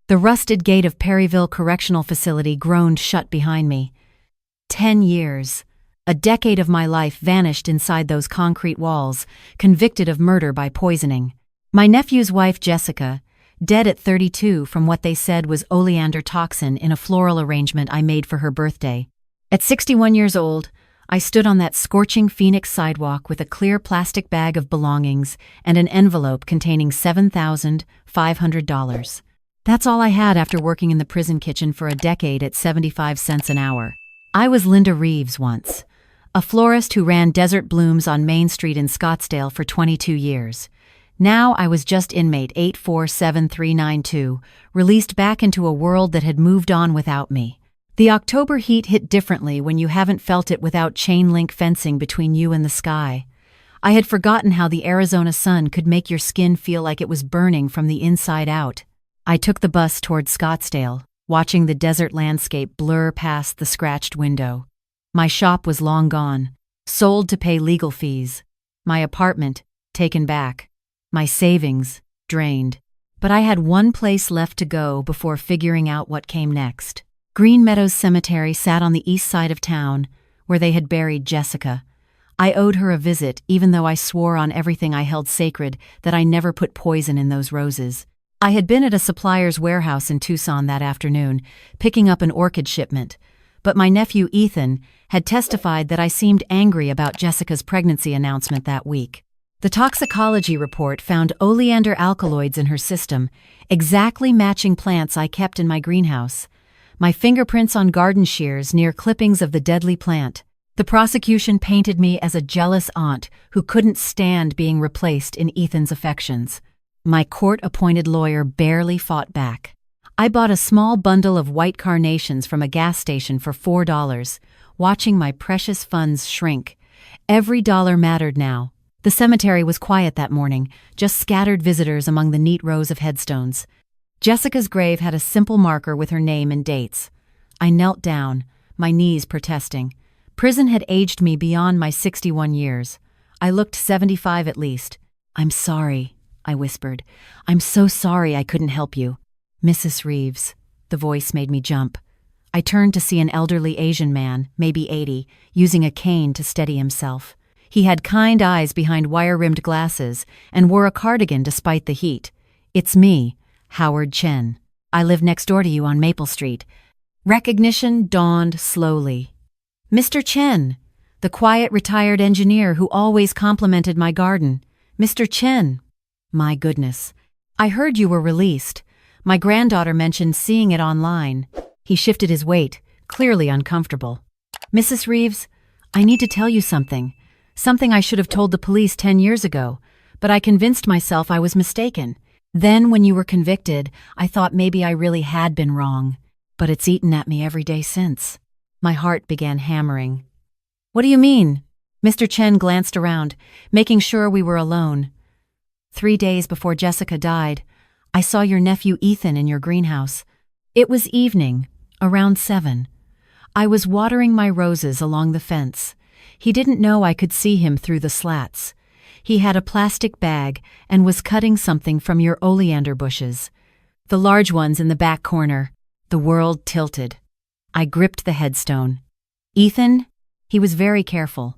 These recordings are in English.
The rusted gate of Perryville Correctional Facility groaned shut behind me. 10 years. A decade of my life vanished inside those concrete walls, convicted of murder by poisoning. My nephew's wife, Jessica, dead at 32 from what they said was oleander toxin in a floral arrangement I made for her birthday. At 61 years old, I stood on that scorching Phoenix sidewalk with a clear plastic bag of belongings and an envelope containing $7,500. That's all I had after working in the prison kitchen for a decade at 75 cents an hour. I was Linda Reeves once, a florist who ran Desert Blooms on Main Street in Scottsdale for 22 years. Now I was just inmate 847392, released back into a world that had moved on without me. The October heat hit differently when you haven't felt it without chain-link fencing between you and the sky. I had forgotten how the Arizona sun could make your skin feel like it was burning from the inside out. I took the bus toward Scottsdale, watching the desert landscape blur past the scratched window. My shop was long gone, sold to pay legal fees. My apartment, taken back. My savings, drained. But I had one place left to go before figuring out what came next. Green Meadows Cemetery sat on the east side of town, where they had buried Jessica. I owed her a visit, even though I swore on everything I held sacred that I never put poison in those roses. I had been at a supplier's warehouse in Tucson that afternoon, picking up an orchid shipment, but my nephew Ethan had testified that I seemed angry about Jessica's pregnancy announcement that week. The toxicology report found oleander alkaloids in her system, exactly matching plants I kept in my greenhouse. My fingerprints on garden shears near clippings of the deadly plant. The prosecution painted me as a jealous aunt who couldn't stand being replaced in Ethan's affections. My court-appointed lawyer barely fought back. I bought a small bundle of white carnations from a gas station for $4, watching my precious funds shrink. Every dollar mattered now. The cemetery was quiet that morning, just scattered visitors among the neat rows of headstones. Jessica's grave had a simple marker with her name and dates. I knelt down, my knees protesting. Prison had aged me beyond my 61 years. I looked 75 at least. "I'm sorry," I whispered. "I'm so sorry I couldn't help you." "Mrs. Reeves." The voice made me jump. I turned to see an elderly Asian man, maybe 80, using a cane to steady himself. He had kind eyes behind wire-rimmed glasses and wore a cardigan despite the heat. "It's me, Howard Chen. I live next door to you on Maple Street." Recognition dawned slowly. "Mr. Chen," the quiet retired engineer who always complimented my garden. "Mr. Chen." My goodness. "I heard you were released. My granddaughter mentioned seeing it online." He shifted his weight, clearly uncomfortable. "Mrs. Reeves, I need to tell you something. Something I should have told the police 10 years ago, but I convinced myself I was mistaken. Then, when you were convicted, I thought maybe I really had been wrong. But it's eaten at me every day since." My heart began hammering. "What do you mean?" Mr. Chen glanced around, making sure we were alone. 3 days before Jessica died, I saw your nephew Ethan in your greenhouse. It was evening, around 7. I was watering my roses along the fence. He didn't know I could see him through the slats. He had a plastic bag and was cutting something from your oleander bushes. The large ones in the back corner. The world tilted. I gripped the headstone. "Ethan?" He was very careful.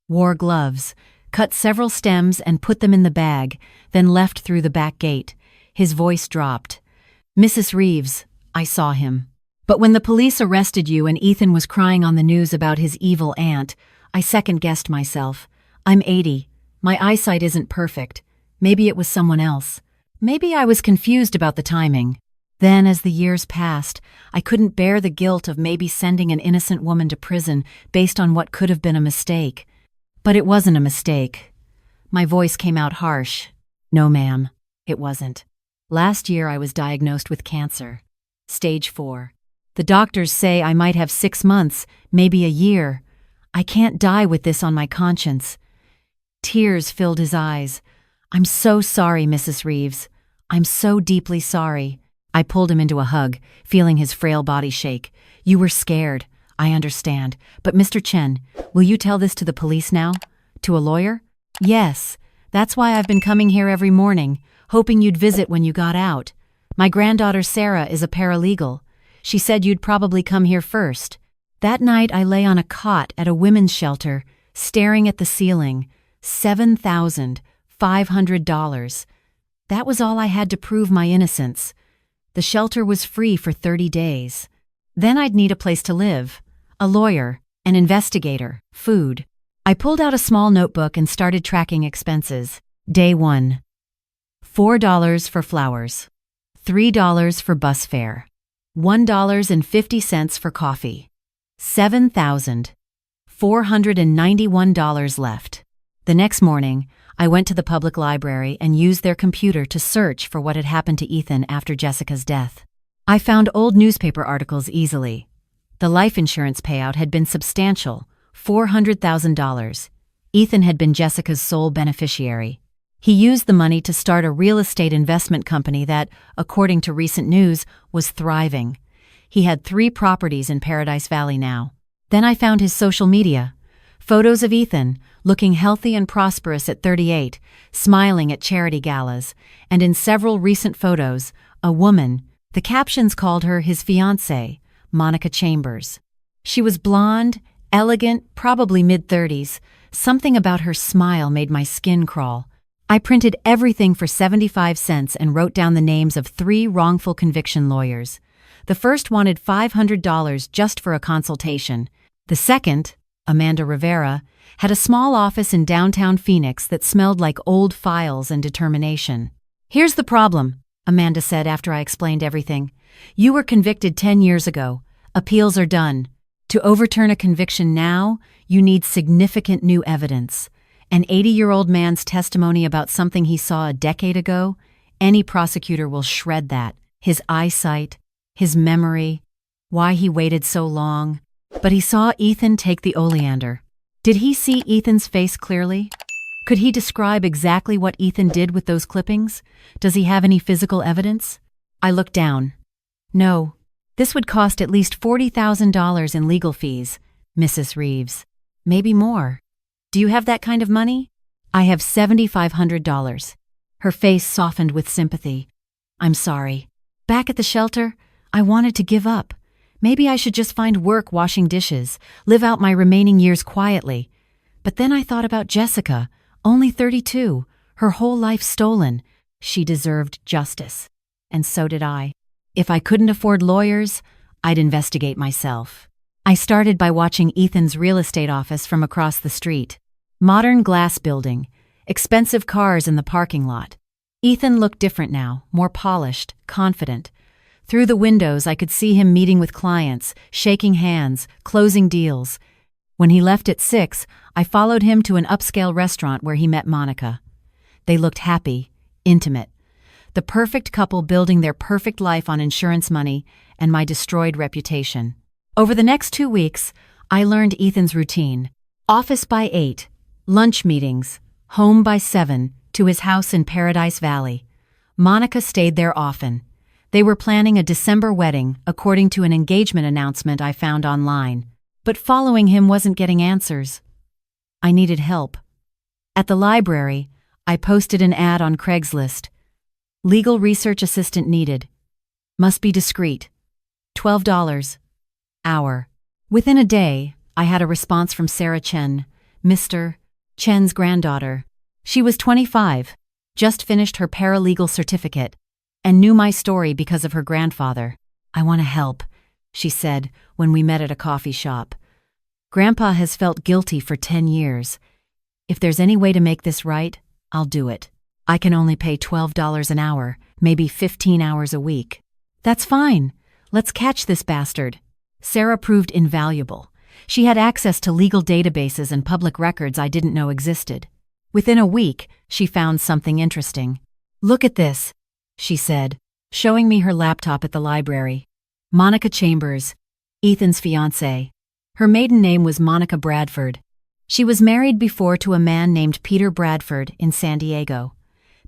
Wore gloves, cut several stems and put them in the bag, then left through the back gate. His voice dropped. "Mrs. Reeves, I saw him. But when the police arrested you and Ethan was crying on the news about his evil aunt, I second-guessed myself. I'm 80. My eyesight isn't perfect. Maybe it was someone else. Maybe I was confused about the timing. Then, as the years passed, I couldn't bear the guilt of maybe sending an innocent woman to prison based on what could have been a mistake. But it wasn't a mistake." My voice came out harsh. "No, ma'am, it wasn't. Last year I was diagnosed with cancer. Stage 4. The doctors say I might have 6 months, maybe a year. I can't die with this on my conscience." Tears filled his eyes. "I'm so sorry, Mrs. Reeves. I'm so deeply sorry." I pulled him into a hug, feeling his frail body shake. "You were scared. I understand. But Mr. Chen, will you tell this to the police now? To a lawyer?" "Yes. That's why I've been coming here every morning, hoping you'd visit when you got out." My granddaughter Sarah is a paralegal. She said you'd probably come here first. That night I lay on a cot at a women's shelter, staring at the ceiling. $7,500. That was all I had to prove my innocence. The shelter was free for 30 days. Then I'd need a place to live, a lawyer, an investigator, food. I pulled out a small notebook and started tracking expenses. Day 1. $4 for flowers. $3 for bus fare. $1.50 for coffee. $7,491 left. The next morning, I went to the public library and used their computer to search for what had happened to Ethan after Jessica's death. I found old newspaper articles easily. The life insurance payout had been substantial, $400,000. Ethan had been Jessica's sole beneficiary. He used the money to start a real estate investment company that, according to recent news, was thriving. He had 3 properties in Paradise Valley now. Then I found his social media. Photos of Ethan, looking healthy and prosperous at 38, smiling at charity galas, and in several recent photos, a woman. The captions called her his fiancée, Monica Chambers. She was blonde, elegant, probably mid-30s. Something about her smile made my skin crawl. I printed everything for 75 cents and wrote down the names of 3 wrongful conviction lawyers. The first wanted $500 just for a consultation. The second, Amanda Rivera, had a small office in downtown Phoenix that smelled like old files and determination. "Here's the problem," Amanda said after I explained everything. "You were convicted 10 years ago. Appeals are done. To overturn a conviction now, you need significant new evidence. An 80-year-old man's testimony about something he saw a decade ago, any prosecutor will shred that. His eyesight, his memory, why he waited so long. But he saw Ethan take the oleander. Did he see Ethan's face clearly? Could he describe exactly what Ethan did with those clippings? Does he have any physical evidence?" I looked down. "No. This would cost at least $40,000 in legal fees, Mrs. Reeves. Maybe more. Do you have that kind of money?" "I have $7,500. Her face softened with sympathy. "I'm sorry. Back at the shelter, I wanted to give up. Maybe I should just find work washing dishes, live out my remaining years quietly. But then I thought about Jessica, only 32, her whole life stolen. She deserved justice. And so did I. If I couldn't afford lawyers, I'd investigate myself." I started by watching Ethan's real estate office from across the street. Modern glass building, expensive cars in the parking lot. Ethan looked different now, more polished, confident. Through the windows, I could see him meeting with clients, shaking hands, closing deals. When he left at 6, I followed him to an upscale restaurant where he met Monica. They looked happy, intimate. The perfect couple building their perfect life on insurance money and my destroyed reputation. Over the next 2 weeks, I learned Ethan's routine. Office by 8, lunch meetings, home by 7, to his house in Paradise Valley. Monica stayed there often. They were planning a December wedding, according to an engagement announcement I found online. But following him wasn't getting answers. I needed help. At the library, I posted an ad on Craigslist. Legal research assistant needed. Must be discreet. $12. Hour. Within a day, I had a response from Sarah Chen, Mr. Chen's granddaughter. She was 25, just finished her paralegal certificate, and knew my story because of her grandfather. "I want to help," she said when we met at a coffee shop. "Grandpa has felt guilty for 10 years. If there's any way to make this right, I'll do it. I can only pay $12 an hour, maybe 15 hours a week." "That's fine. Let's catch this bastard." Sarah proved invaluable. She had access to legal databases and public records I didn't know existed. Within a week, she found something interesting. "Look at this," she said, showing me her laptop at the library. Monica Chambers, Ethan's fiancée. Her maiden name was Monica Bradford. She was married before to a man named Peter Bradford in San Diego.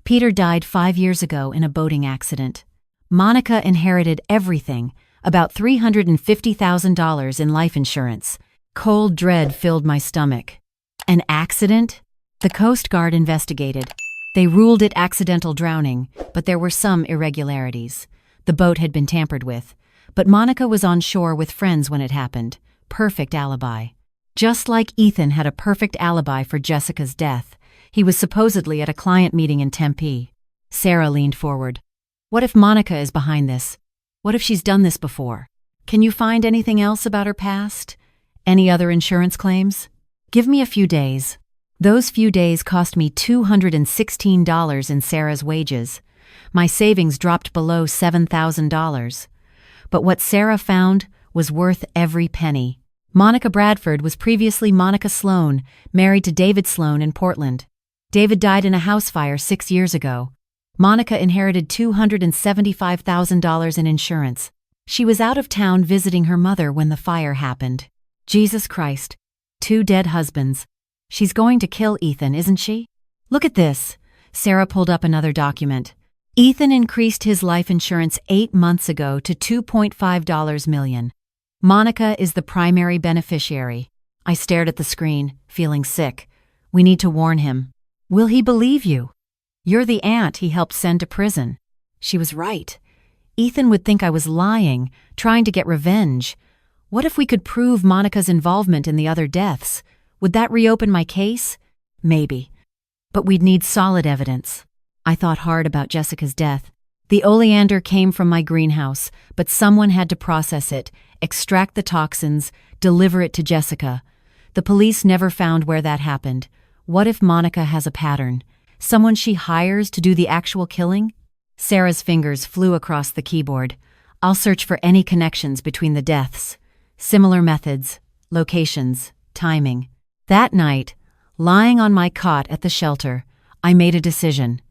Peter died 5 years ago in a boating accident. Monica inherited everything, about $350,000 in life insurance. Cold dread filled my stomach. An accident? The Coast Guard investigated. They ruled it accidental drowning, but there were some irregularities. The boat had been tampered with, but Monica was on shore with friends when it happened. Perfect alibi. Just like Ethan had a perfect alibi for Jessica's death, he was supposedly at a client meeting in Tempe. Sarah leaned forward. What if Monica is behind this? What if she's done this before? Can you find anything else about her past? Any other insurance claims? Give me a few days. Those few days cost me $216 in Sarah's wages. My savings dropped below $7,000. But what Sarah found was worth every penny. Monica Bradford was previously Monica Sloan, married to David Sloan in Portland. David died in a house fire 6 years ago. Monica inherited $275,000 in insurance. She was out of town visiting her mother when the fire happened. Jesus Christ. 2 dead husbands. She's going to kill Ethan, isn't she? Look at this. Sarah pulled up another document. Ethan increased his life insurance 8 months ago to $2.5 million. Monica is the primary beneficiary. I stared at the screen, feeling sick. We need to warn him. Will he believe you? You're the aunt he helped send to prison. She was right. Ethan would think I was lying, trying to get revenge. What if we could prove Monica's involvement in the other deaths? Would that reopen my case? Maybe. But we'd need solid evidence. I thought hard about Jessica's death. The oleander came from my greenhouse, but someone had to process it, extract the toxins, deliver it to Jessica. The police never found where that happened. What if Monica has a pattern? Someone she hires to do the actual killing? Sarah's fingers flew across the keyboard. I'll search for any connections between the deaths. Similar methods, locations, timing. That night, lying on my cot at the shelter, I made a decision.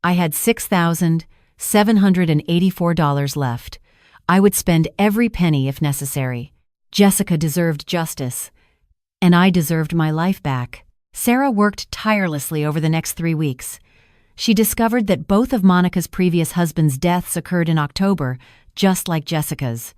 I had $6,784 left. I would spend every penny if necessary. Jessica deserved justice, and I deserved my life back. Sarah worked tirelessly over the next 3 weeks. She discovered that both of Monica's previous husbands' deaths occurred in October, just like Jessica's.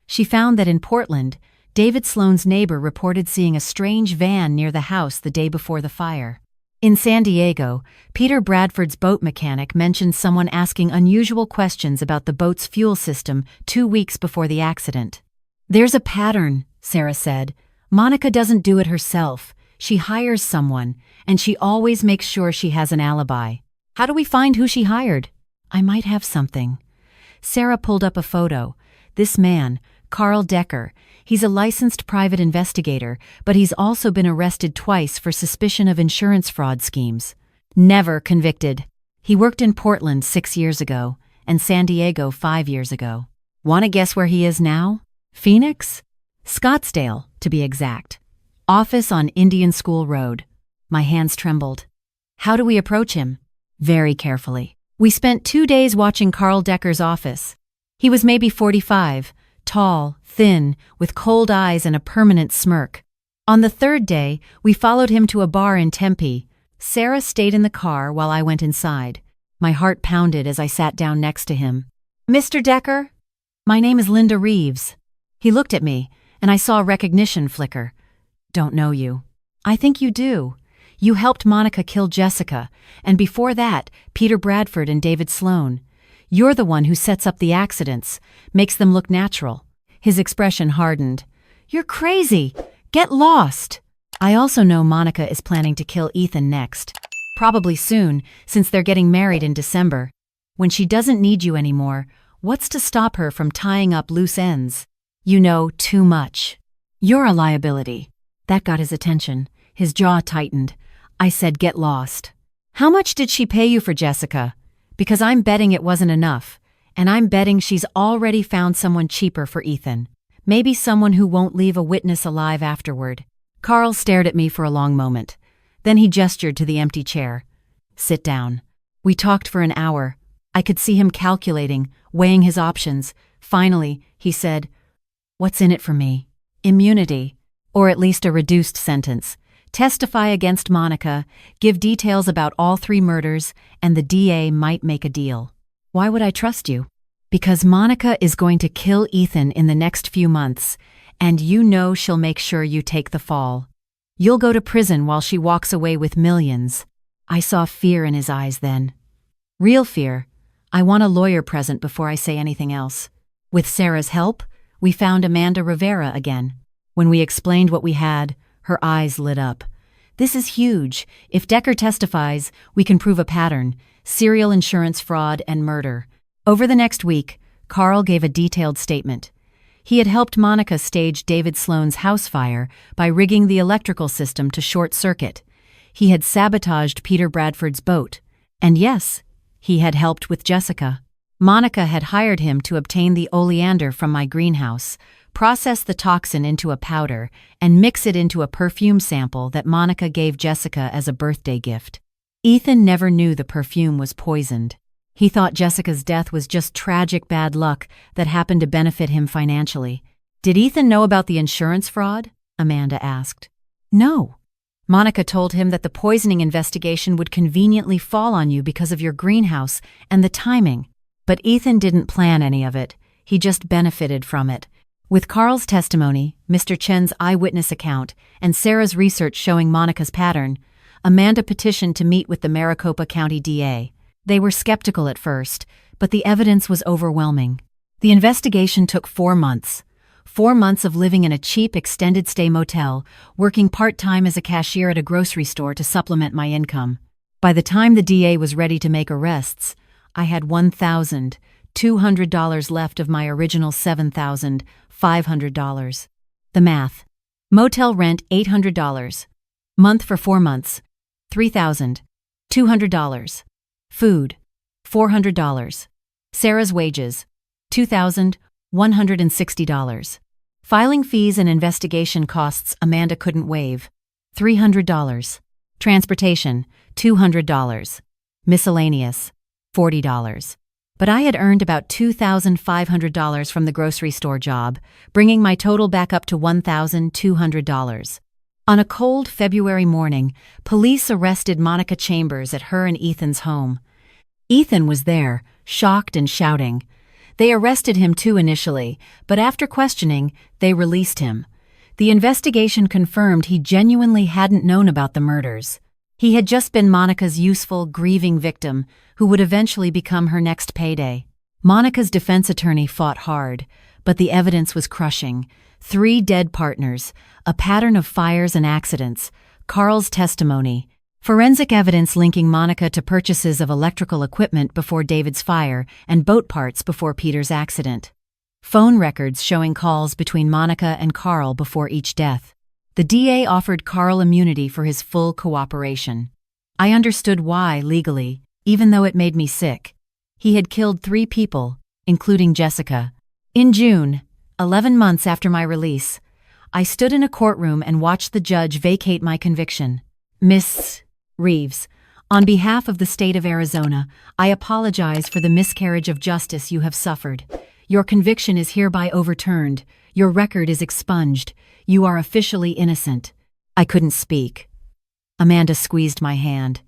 She found that in Portland, David Sloan's neighbor reported seeing a strange van near the house the day before the fire. In San Diego, Peter Bradford's boat mechanic mentioned someone asking unusual questions about the boat's fuel system 2 weeks before the accident. There's a pattern, Sarah said. Monica doesn't do it herself. She hires someone, and she always makes sure she has an alibi. How do we find who she hired? I might have something. Sarah pulled up a photo. This man, Carl Decker, he's a licensed private investigator, but he's also been arrested twice for suspicion of insurance fraud schemes. Never convicted. He worked in Portland 6 years ago, and San Diego 5 years ago. Want to guess where he is now? Phoenix? Scottsdale, to be exact. Office on Indian School Road. My hands trembled. How do we approach him? Very carefully. We spent 2 days watching Carl Decker's office. He was maybe 45, tall, thin, with cold eyes and a permanent smirk. On the 3rd day, we followed him to a bar in Tempe. Sarah stayed in the car while I went inside. My heart pounded as I sat down next to him. Mr. Decker? My name is Linda Reeves. He looked at me, and I saw recognition flicker. Don't know you. I think you do. You helped Monica kill Jessica, and before that, Peter Bradford and David Sloan. You're the one who sets up the accidents, makes them look natural. His expression hardened. You're crazy. Get lost. I also know Monica is planning to kill Ethan next. Probably soon, since they're getting married in December. When she doesn't need you anymore, what's to stop her from tying up loose ends? You know too much. You're a liability. That got his attention. His jaw tightened. I said, get lost. How much did she pay you for Jessica? Because I'm betting it wasn't enough, and I'm betting she's already found someone cheaper for Ethan. Maybe someone who won't leave a witness alive afterward. Carl stared at me for a long moment. Then he gestured to the empty chair. Sit down. We talked for an hour. I could see him calculating, weighing his options. Finally, he said, what's in it for me? Immunity. Or at least a reduced sentence. Testify against Monica, give details about all 3 murders, and the DA might make a deal. Why would I trust you? Because Monica is going to kill Ethan in the next few months, and you know she'll make sure you take the fall. You'll go to prison while she walks away with millions. I saw fear in his eyes then. Real fear. I want a lawyer present before I say anything else. With Sarah's help, we found Amanda Rivera again. When we explained what we had, her eyes lit up. This is huge. If Decker testifies, we can prove a pattern: serial insurance fraud and murder. Over the next week, Carl gave a detailed statement. He had helped Monica stage David Sloan's house fire by rigging the electrical system to short circuit. He had sabotaged Peter Bradford's boat. And yes, he had helped with Jessica. Monica had hired him to obtain the oleander from my greenhouse, process the toxin into a powder, and mix it into a perfume sample that Monica gave Jessica as a birthday gift. Ethan never knew the perfume was poisoned. He thought Jessica's death was just tragic bad luck that happened to benefit him financially. Did Ethan know about the insurance fraud? Amanda asked. No. Monica told him that the poisoning investigation would conveniently fall on you because of your greenhouse and the timing. But Ethan didn't plan any of it. He just benefited from it. With Carl's testimony, Mr. Chen's eyewitness account, and Sarah's research showing Monica's pattern, Amanda petitioned to meet with the Maricopa County DA. They were skeptical at first, but the evidence was overwhelming. The investigation took 4 months. 4 months of living in a cheap extended-stay motel, working part-time as a cashier at a grocery store to supplement my income. By the time the DA was ready to make arrests, I had $1,200 left of my original $7,500. The math. Motel rent $800. Month for 4 months. $3,200. Food. $400. Sarah's wages. $2,160. Filing fees and investigation costs Amanda couldn't waive. $300. Transportation. $200. Miscellaneous. $40. But I had earned about $2,500 from the grocery store job, bringing my total back up to $1,200. On a cold February morning, police arrested Monica Chambers at her and Ethan's home. Ethan was there, shocked and shouting. They arrested him too initially, but after questioning, they released him. The investigation confirmed he genuinely hadn't known about the murders. He had just been Monica's useful, grieving victim, who would eventually become her next payday. Monica's defense attorney fought hard, but the evidence was crushing. 3 dead partners, a pattern of fires and accidents, Carl's testimony, forensic evidence linking Monica to purchases of electrical equipment before David's fire and boat parts before Peter's accident. Phone records showing calls between Monica and Carl before each death. The DA offered Carl immunity for his full cooperation. I understood why, legally, even though it made me sick. He had killed 3 people, including Jessica. In June, 11 months after my release, I stood in a courtroom and watched the judge vacate my conviction. Miss Reeves, on behalf of the state of Arizona, I apologize for the miscarriage of justice you have suffered. Your conviction is hereby overturned. Your record is expunged. You are officially innocent. I couldn't speak. Amanda squeezed my hand.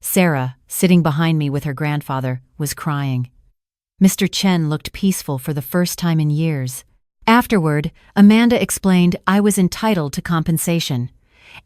Sarah, sitting behind me with her grandfather, was crying. Mr. Chen looked peaceful for the first time in years. Afterward, Amanda explained I was entitled to compensation.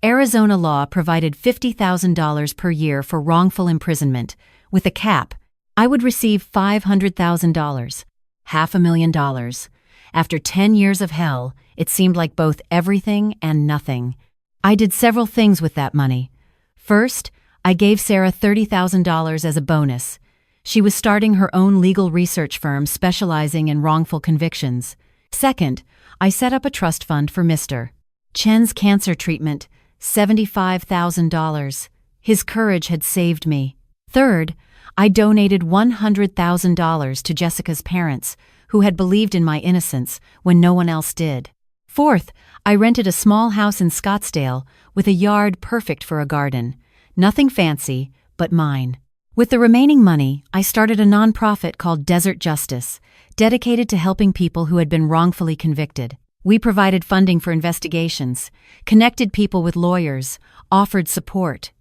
Arizona law provided $50,000 per year for wrongful imprisonment. With a cap, I would receive $500,000, $500,000. After 10 years of hell, it seemed like both everything and nothing. I did several things with that money. First, I gave Sarah $30,000 as a bonus. She was starting her own legal research firm specializing in wrongful convictions. Second, I set up a trust fund for Mr. Chen's cancer treatment, $75,000. His courage had saved me. Third, I donated $100,000 to Jessica's parents, who had believed in my innocence when no one else did. Fourth, I rented a small house in Scottsdale with a yard perfect for a garden. Nothing fancy, but mine. With the remaining money, I started a nonprofit called Desert Justice, dedicated to helping people who had been wrongfully convicted. We provided funding for investigations, connected people with lawyers, offered support.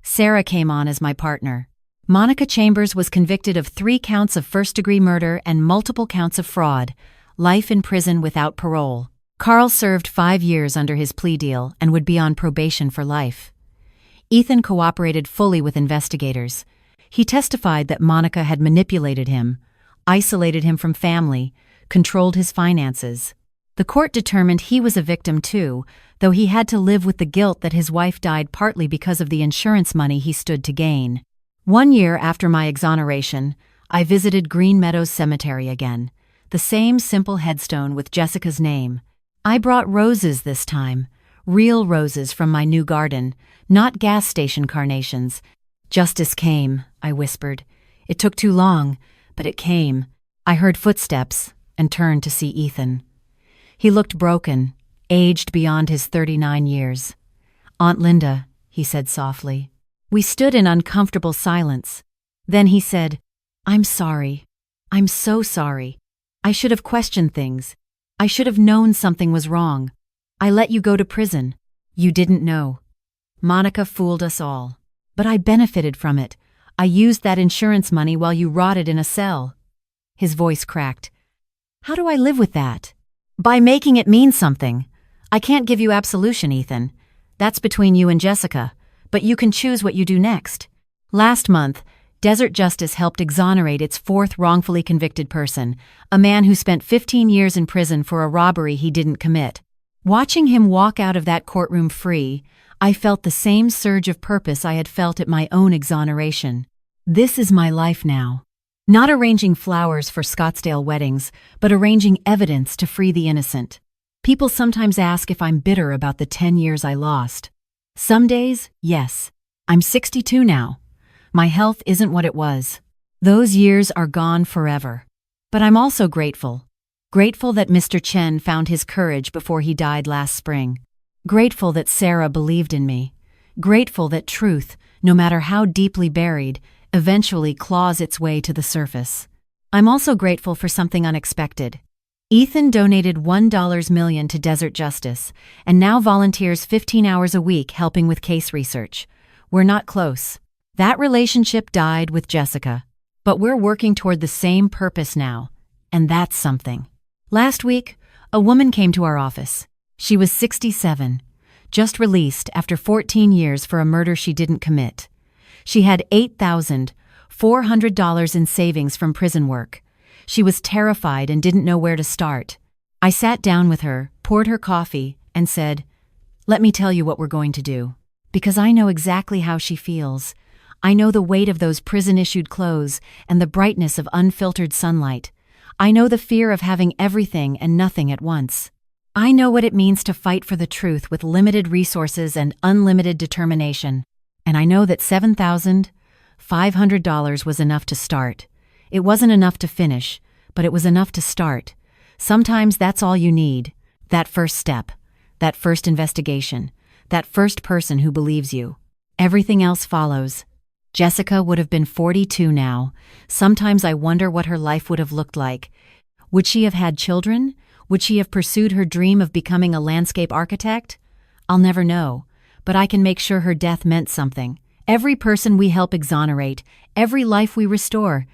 Sarah came on as my partner. Monica Chambers was convicted of 3 counts of first-degree murder and multiple counts of fraud, life in prison without parole. Carl served 5 years under his plea deal and would be on probation for life. Ethan cooperated fully with investigators. He testified that Monica had manipulated him, isolated him from family, controlled his finances. The court determined he was a victim too, though he had to live with the guilt that his wife died partly because of the insurance money he stood to gain. 1 year after my exoneration, I visited Green Meadows Cemetery again, the same simple headstone with Jessica's name. I brought roses this time, real roses from my new garden, not gas station carnations. "Justice came," I whispered. "It took too long, but it came." I heard footsteps and turned to see Ethan. He looked broken, aged beyond his 39 years. "Aunt Linda," he said softly. We stood in uncomfortable silence. Then he said, "I'm sorry. I'm so sorry. I should have questioned things. I should have known something was wrong. I let you go to prison. You didn't know. Monica fooled us all. But I benefited from it. I used that insurance money while you rotted in a cell." His voice cracked. "How do I live with that?" "By making it mean something. I can't give you absolution, Ethan. That's between you and Jessica, but you can choose what you do next." Last month, Desert Justice helped exonerate its fourth wrongfully convicted person, a man who spent 15 years in prison for a robbery he didn't commit. Watching him walk out of that courtroom free, I felt the same surge of purpose I had felt at my own exoneration. This is my life now. Not arranging flowers for Scottsdale weddings, but arranging evidence to free the innocent. People sometimes ask if I'm bitter about the 10 years I lost. Some days, yes. I'm 62 now. My health isn't what it was. Those years are gone forever. But I'm also grateful. Grateful that Mr. Chen found his courage before he died last spring. Grateful that Sarah believed in me. Grateful that truth, no matter how deeply buried, eventually claws its way to the surface. I'm also grateful for something unexpected. Ethan donated $1 million to Desert Justice and now volunteers 15 hours a week helping with case research. We're not close. That relationship died with Jessica, but we're working toward the same purpose now, and that's something. Last week, a woman came to our office. She was 67, just released after 14 years for a murder she didn't commit. She had $8,400 in savings from prison work. She was terrified and didn't know where to start. I sat down with her, poured her coffee, and said, "Let me tell you what we're going to do. Because I know exactly how she feels. I know the weight of those prison-issued clothes and the brightness of unfiltered sunlight. I know the fear of having everything and nothing at once. I know what it means to fight for the truth with limited resources and unlimited determination. And I know that $7,500 was enough to start. It wasn't enough to finish, but it was enough to start. Sometimes that's all you need. That first step, that first investigation, that first person who believes you. Everything else follows." Jessica would have been 42 now. Sometimes I wonder what her life would have looked like. Would she have had children? Would she have pursued her dream of becoming a landscape architect? I'll never know, but I can make sure her death meant something. Every person we help exonerate, every life we restore,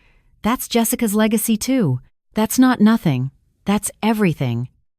that's Jessica's legacy too. That's not nothing. That's everything.